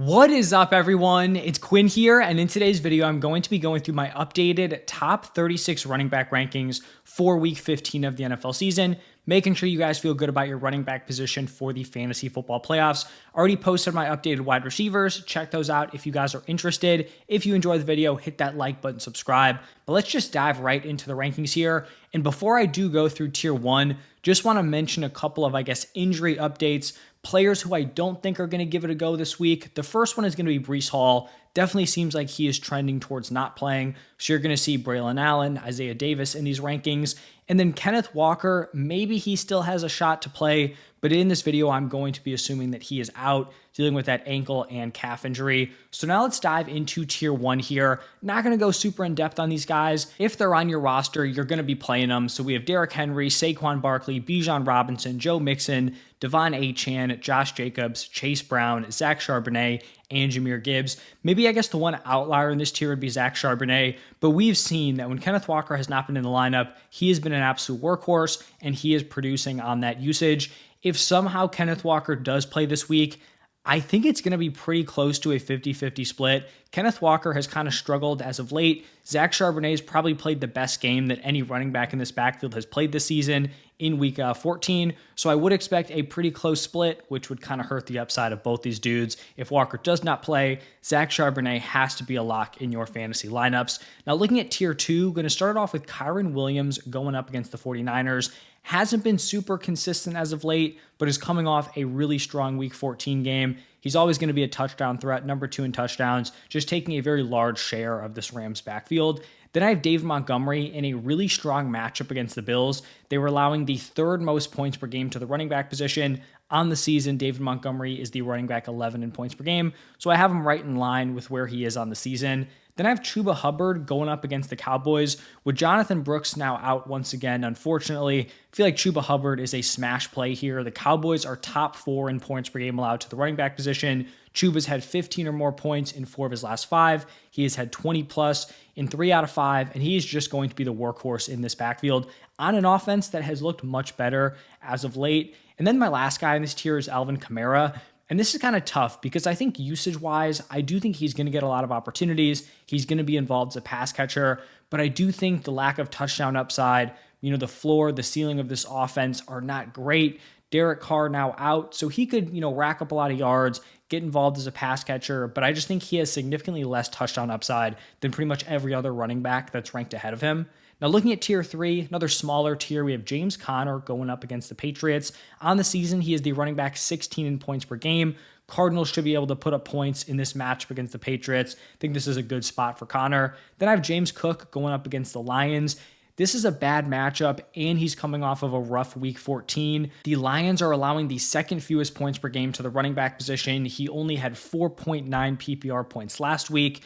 What is up, everyone? It's Quinn here, and in today's video, I'm going to be going through my updated top 36 running back rankings for week 15 of the NFL season, making sure you guys feel good about your running back position for the fantasy football playoffs. Already posted my updated wide receivers. Check those out if you guys are interested. If you enjoy the video, hit that like button, subscribe. But let's just dive right into the rankings here. And before I do go through tier one, just want to mention a couple of, injury updates. Players who I don't think are going to give it a go this week. The first one is going to be Breece Hall. Definitely seems like he is trending towards not playing. So you're going to see Braylon Allen, Isaiah Davis in these rankings. And then Kenneth Walker, maybe he still has a shot to play, but in this video, I'm going to be assuming that he is out, dealing with that ankle and calf injury. So now let's dive into tier one here. Not going to go super in depth on these guys. If they're on your roster, you're going to be playing them. So we have Derrick Henry, Saquon Barkley, Bijan Robinson, Joe Mixon, Devon Achane, Josh Jacobs, Chase Brown, Zach Charbonnet, and Jahmyr Gibbs. Maybe the one outlier in this tier would be Zach Charbonnet, but we've seen that when Kenneth Walker has not been in the lineup, he has been an absolute workhorse and he is producing on that usage. If somehow Kenneth Walker does play this week, I think it's going to be pretty close to a 50-50 split. Kenneth Walker has kind of struggled as of late. Zach Charbonnet has probably played the best game that any running back in this backfield has played this season in week 14. So I would expect a pretty close split, which would kind of hurt the upside of both these dudes. If Walker does not play, Zach Charbonnet has to be a lock in your fantasy lineups. Now looking at tier two, going to start off with Kyren Williams going up against the 49ers. Hasn't been super consistent as of late, but is coming off a really strong week 14 game. He's always going to be a touchdown threat, number 2 in touchdowns, just taking a very large share of this Rams backfield. Then I have David Montgomery in a really strong matchup against the Bills. They were allowing the third most points per game to the running back position. On the season, David Montgomery is the running back 11 in points per game, so I have him right in line with where he is on the season. Then I have Chuba Hubbard going up against the Cowboys. With Jonathan Brooks now out once again, unfortunately, I feel like Chuba Hubbard is a smash play here. The Cowboys are top 4 in points per game allowed to the running back position. Chuba's had 15 or more points in 4 of his last 5. He has had 20 plus in 3 out of 5, and he is just going to be the workhorse in this backfield on an offense that has looked much better as of late. And then my last guy in this tier is Alvin Kamara. And this is kind of tough because I think usage-wise, I do think he's going to get a lot of opportunities. He's going to be involved as a pass catcher, but I do think the lack of touchdown upside, the floor, the ceiling of this offense are not great. Derek Carr now out, so he could, rack up a lot of yards, get involved as a pass catcher, but I just think he has significantly less touchdown upside than pretty much every other running back that's ranked ahead of him. Now looking at tier 3, another smaller tier, we have James Conner going up against the Patriots. On the season, he is the running back 16 in points per game. Cardinals should be able to put up points in this matchup against the Patriots. I think this is a good spot for Conner. Then I have James Cook going up against the Lions. This is a bad matchup, and he's coming off of a rough week 14. The Lions are allowing the second fewest points per game to the running back position. He only had 4.9 PPR points last week.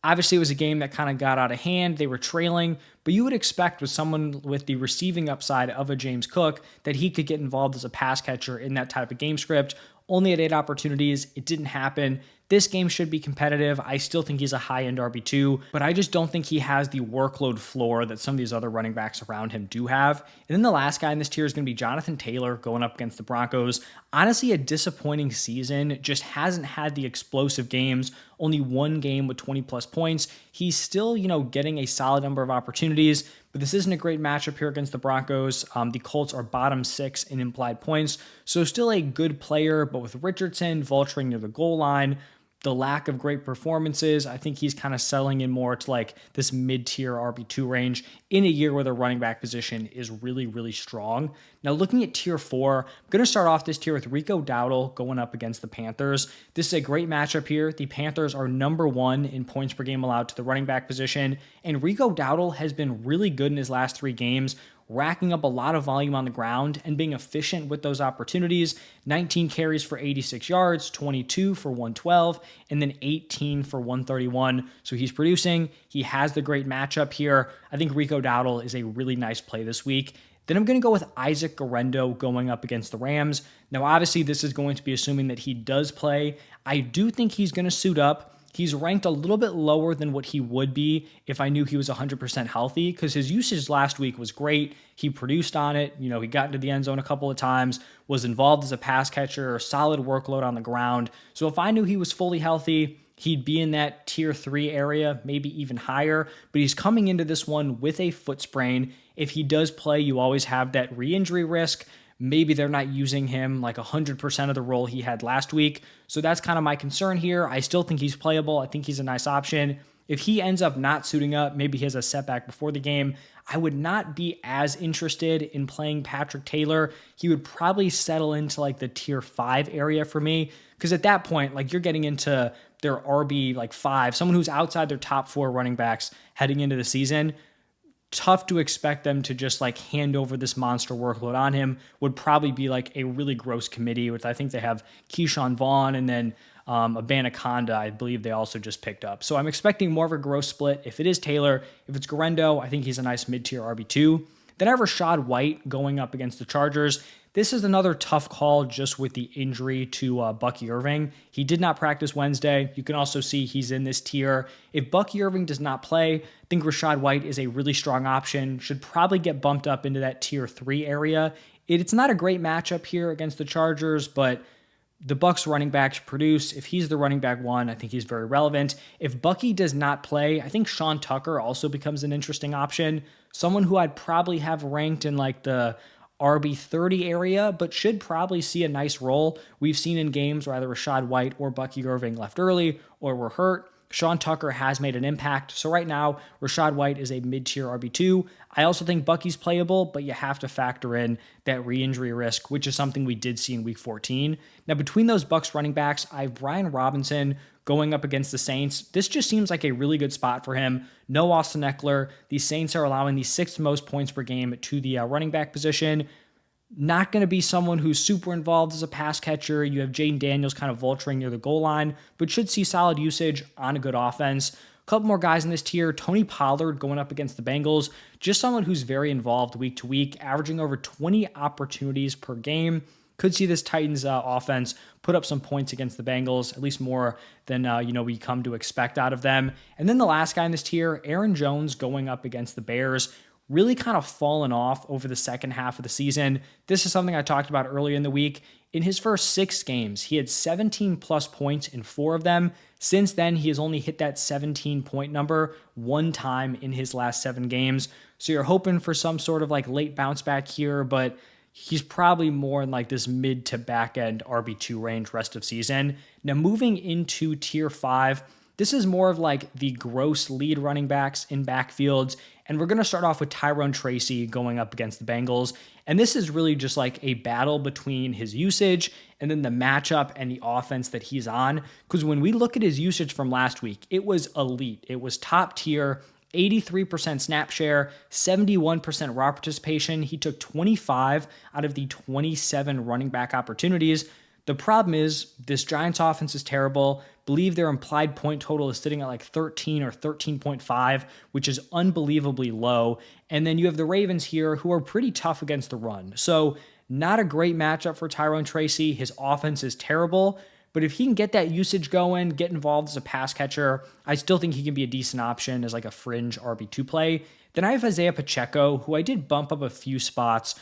Obviously, it was a game that kind of got out of hand. They were trailing, but you would expect with someone with the receiving upside of a James Cook that he could get involved as a pass catcher in that type of game script. Only had 8 opportunities. It didn't happen. This game should be competitive. I still think he's a high-end RB2, but I just don't think he has the workload floor that some of these other running backs around him do have. And then the last guy in this tier is going to be Jonathan Taylor going up against the Broncos. Honestly, a disappointing season. Just hasn't had the explosive games. Only one game with 20-plus points. He's still, getting a solid number of opportunities, but this isn't a great matchup here against the Broncos. The Colts are bottom 6 in implied points, so still a good player, but with Richardson vulturing near the goal line, the lack of great performances, I think he's kind of settling in more to this mid-tier RB2 range in a year where the running back position is really, really strong. Now looking at tier 4, I'm going to start off this tier with Rico Dowdle going up against the Panthers. This is a great matchup here. The Panthers are number 1 in points per game allowed to the running back position, and Rico Dowdle has been really good in his last 3 games, racking up a lot of volume on the ground and being efficient with those opportunities. 19 carries for 86 yards, 22 for 112, and then 18 for 131. So he's producing. He has the great matchup here. I think Rico Dowdle is a really nice play this week. Then I'm going to go with Isaac Guerendo going up against the Rams. Now, obviously, this is going to be assuming that he does play. I do think he's going to suit up. he's ranked a little bit lower than what he would be if I knew he was 100% healthy, because his usage last week was great. He produced on it. He got into the end zone a couple of times, was involved as a pass catcher, solid workload on the ground. So if I knew he was fully healthy, he'd be in that tier 3 area, maybe even higher, but he's coming into this one with a foot sprain. If he does play, you always have that re-injury risk. Maybe they're not using him like 100% of the role he had last week. So that's kind of my concern here. I still think he's playable. I think he's a nice option. If he ends up not suiting up, maybe he has a setback before the game, I would not be as interested in playing Patrick Taylor. He would probably settle into like the tier 5 area for me, because at that point, like, you're getting into their RB like 5, someone who's outside their top 4 running backs heading into the season. Tough to expect them to just like hand over this monster workload on him. Would probably be like a really gross committee, which I think they have Keyshawn Vaughn and then Abanaconda, I believe they also just picked up. So I'm expecting more of a gross split if it is Taylor. If it's Garendo, I think he's a nice mid-tier RB2. Then I have Rachaad White going up against the Chargers. This is another tough call just with the injury to Bucky Irving. He did not practice Wednesday. You can also see he's in this tier. If Bucky Irving does not play, I think Rachaad White is a really strong option. Should probably get bumped up into that tier 3 area. It's not a great matchup here against the Chargers, but the Bucs running backs produce. If he's the running back 1, I think he's very relevant. If Bucky does not play, I think Sean Tucker also becomes an interesting option. Someone who I'd probably have ranked in like the RB30 area, but should probably see a nice role. We've seen in games where either Rachaad White or Bucky Irving left early or were hurt. Sean Tucker has made an impact. So right now, Rachaad White is a mid-tier RB2. I also think Bucky's playable, but you have to factor in that re-injury risk, which is something we did see in week 14. Now, between those Bucs running backs, I have Brian Robinson going up against the Saints. This just seems like a really good spot for him. No Austin Eckler. The Saints are allowing the 6th most points per game to the running back position. Not going to be someone who's super involved as a pass catcher. You have Jaden Daniels kind of vulturing near the goal line, but should see solid usage on a good offense. A couple more guys in this tier. Tony Pollard going up against the Bengals. Just someone who's very involved week to week, averaging over 20 opportunities per game. Could see this Titans offense put up some points against the Bengals, at least more than we come to expect out of them. And then the last guy in this tier, Aaron Jones going up against the Bears. Really kind of fallen off over the second half of the season. This is something I talked about earlier in the week. In his first 6 games, he had 17 plus points in 4 of them. Since then, he has only hit that 17-point number 1 time in his last 7 games. So you're hoping for some sort of like late bounce back here, but he's probably more in like this mid to back end RB2 range rest of season. Now moving into tier 5, this is more of like the gross lead running backs in backfields. And we're going to start off with Tyrone Tracy going up against the Bengals. And this is really just like a battle between his usage and then the matchup and the offense that he's on. Because when we look at his usage from last week, it was elite. It was top tier, 83% snap share, 71% raw participation. He took 25 out of the 27 running back opportunities. The problem is this Giants offense is terrible. Believe their implied point total is sitting at like 13 or 13.5, which is unbelievably low. And then you have the Ravens here who are pretty tough against the run. So not a great matchup for Tyrone Tracy. His offense is terrible. But if he can get that usage going, get involved as a pass catcher, I still think he can be a decent option as like a fringe RB2 play. Then I have Isaiah Pacheco, who I did bump up a few spots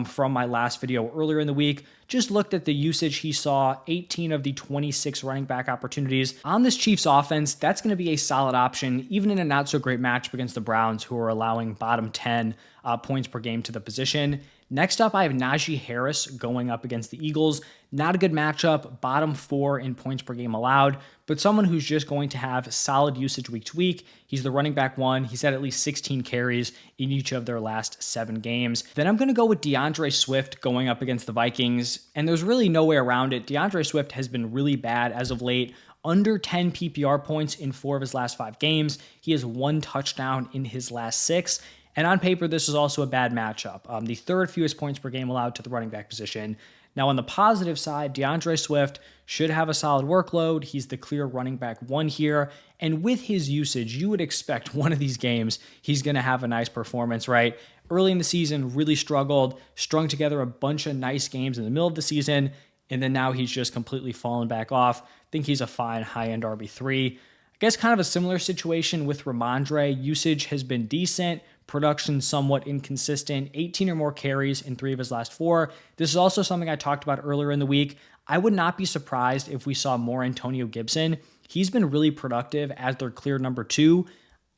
from my last video earlier in the week. Just looked at the usage he saw, 18 of the 26 running back opportunities. On this Chiefs offense, that's going to be a solid option, even in a not so great matchup against the Browns, who are allowing bottom 10 points per game to the position. Next up, I have Najee Harris going up against the Eagles. Not a good matchup, bottom 4 in points per game allowed, but someone who's just going to have solid usage week to week. He's the running back 1. He's had at least 16 carries in each of their last 7 games. Then I'm going to go with DeAndre Swift going up against the Vikings, and there's really no way around it. DeAndre Swift has been really bad as of late. Under 10 PPR points in 4 of his last 5 games. He has 1 touchdown in his last 6. And on paper, this is also a bad matchup. The 3rd fewest points per game allowed to the running back position. Now, on the positive side, DeAndre Swift should have a solid workload. He's the clear running back 1 here. And with his usage, you would expect one of these games, he's going to have a nice performance, right? Early in the season, really struggled, strung together a bunch of nice games in the middle of the season, and then now he's just completely fallen back off. I think he's a fine high-end RB3. guess kind of a similar situation with Ramondre. Usage has been decent, production somewhat inconsistent, 18 or more carries in 3 of his last 4. This is also something I talked about earlier in the week. I would not be surprised if we saw more Antonio Gibson. He's been really productive as their clear number 2.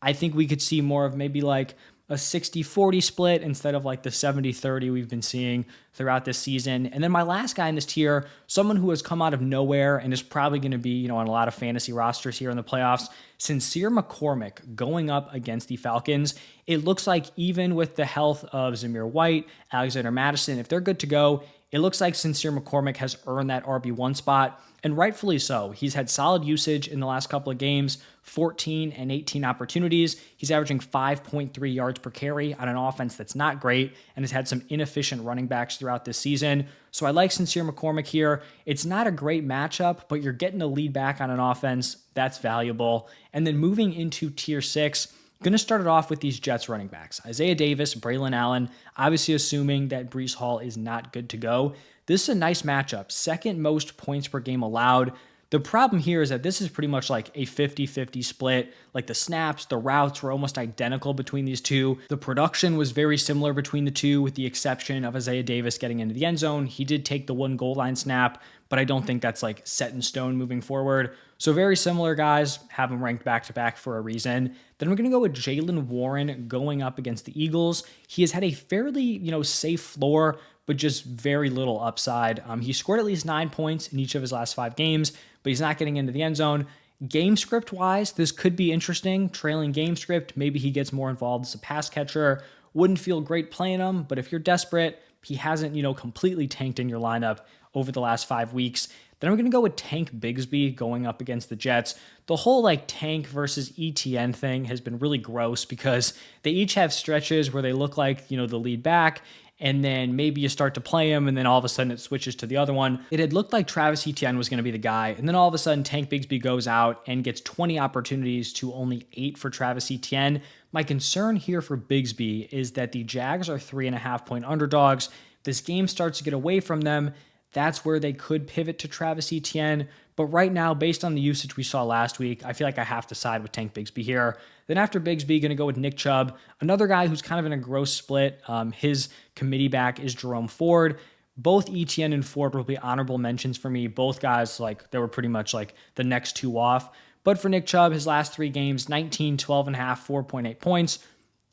I think we could see more of maybe like a 60-40 split instead of like the 70-30 we've been seeing throughout this season. And then my last guy in this tier, someone who has come out of nowhere and is probably going to be, on a lot of fantasy rosters here in the playoffs, Sincere McCormick going up against the Falcons. It looks like even with the health of Zamir White, Alexander Mattison, if they're good to go, it looks like Sincere McCormick has earned that RB1 spot, and rightfully so. He's had solid usage in the last couple of games, 14 and 18 opportunities. He's averaging 5.3 yards per carry on an offense that's not great and has had some inefficient running backs throughout this season. So I like Sincere McCormick here. It's not a great matchup, but you're getting a lead back on an offense. That's valuable. And then moving into tier 6, going to start it off with these Jets running backs. Isaiah Davis, Braylon Allen, obviously assuming that Breece Hall is not good to go. This is a nice matchup. Second most points per game allowed. The problem here is that this is pretty much like a 50-50 split. Like the snaps, the routes were almost identical between these two. The production was very similar between the two, with the exception of Isaiah Davis getting into the end zone. He did take the 1 goal line snap, but I don't think that's like set in stone moving forward. So very similar guys, have them ranked back-to-back for a reason. Then we're going to go with Jaylen Warren going up against the Eagles. He has had a fairly, safe floor, but just very little upside. He scored at least 9 points in each of his last 5 games, but he's not getting into the end zone. Game script wise, this could be interesting. Trailing game script, maybe he gets more involved as a pass catcher. Wouldn't feel great playing him, but if you're desperate, he hasn't, completely tanked in your lineup over the last 5 weeks. Then I'm going to go with Tank Bigsby going up against the Jets. The whole Tank versus ETN thing has been really gross because they each have stretches where they look like, the lead back, and then maybe you start to play him, and then all of a sudden it switches to the other one. It had looked like Travis Etienne was going to be the guy, and then all of a sudden Tank Bigsby goes out and gets 20 opportunities to only 8 for Travis Etienne. My concern here for Bigsby is that the Jags are 3.5-point underdogs. This game starts to get away from them. That's where they could pivot to Travis Etienne. But right now, based on the usage we saw last week, I feel like I have to side with Tank Bigsby here. Then after Bigsby, going to go with Nick Chubb, another guy who's kind of in a gross split. His committee back is Jerome Ford. Both Etienne and Ford will be honorable mentions for me. Both guys, they were pretty much the next 2 off. But for Nick Chubb, his last 3 games, 19, 12.5, 4.8 points.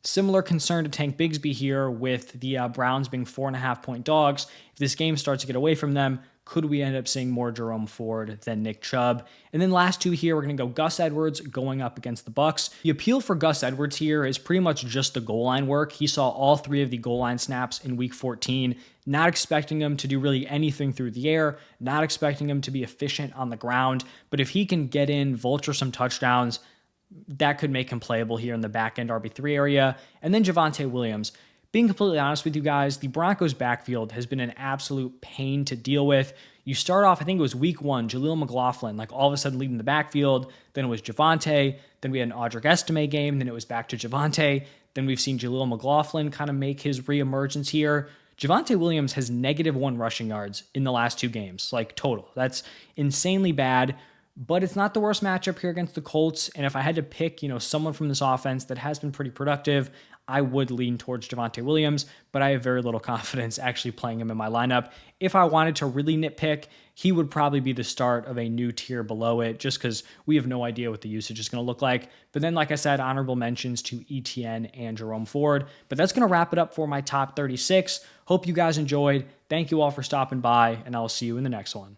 Similar concern to Tank Bigsby here with the Browns being 4.5-point dogs. If this game starts to get away from them, could we end up seeing more Jerome Ford than Nick Chubb? And then last 2 here, we're going to go Gus Edwards going up against the Bucs. The appeal for Gus Edwards here is pretty much just the goal line work. He saw all 3 of the goal line snaps in week 14, not expecting him to do really anything through the air, not expecting him to be efficient on the ground. But if he can get in, vulture some touchdowns, that could make him playable here in the back end RB3 area. And then Javonte Williams. Being completely honest with you guys, the Broncos backfield has been an absolute pain to deal with. You start off, I think it was week 1, Jaleel McLaughlin, all of a sudden leading the backfield. Then it was Javonte. Then we had an Audric Estime game. Then it was back to Javonte. Then we've seen Jaleel McLaughlin kind of make his reemergence here. Javonte Williams has -1 rushing yards in the last 2 games, total. That's insanely bad. But it's not the worst matchup here against the Colts. And if I had to pick, someone from this offense that has been pretty productive, I would lean towards Javonte Williams, but I have very little confidence actually playing him in my lineup. If I wanted to really nitpick, he would probably be the start of a new tier below it, just because we have no idea what the usage is going to look like. But then, like I said, honorable mentions to ETN and Jerome Ford. But that's going to wrap it up for my top 36. Hope you guys enjoyed. Thank you all for stopping by, and I'll see you in the next one.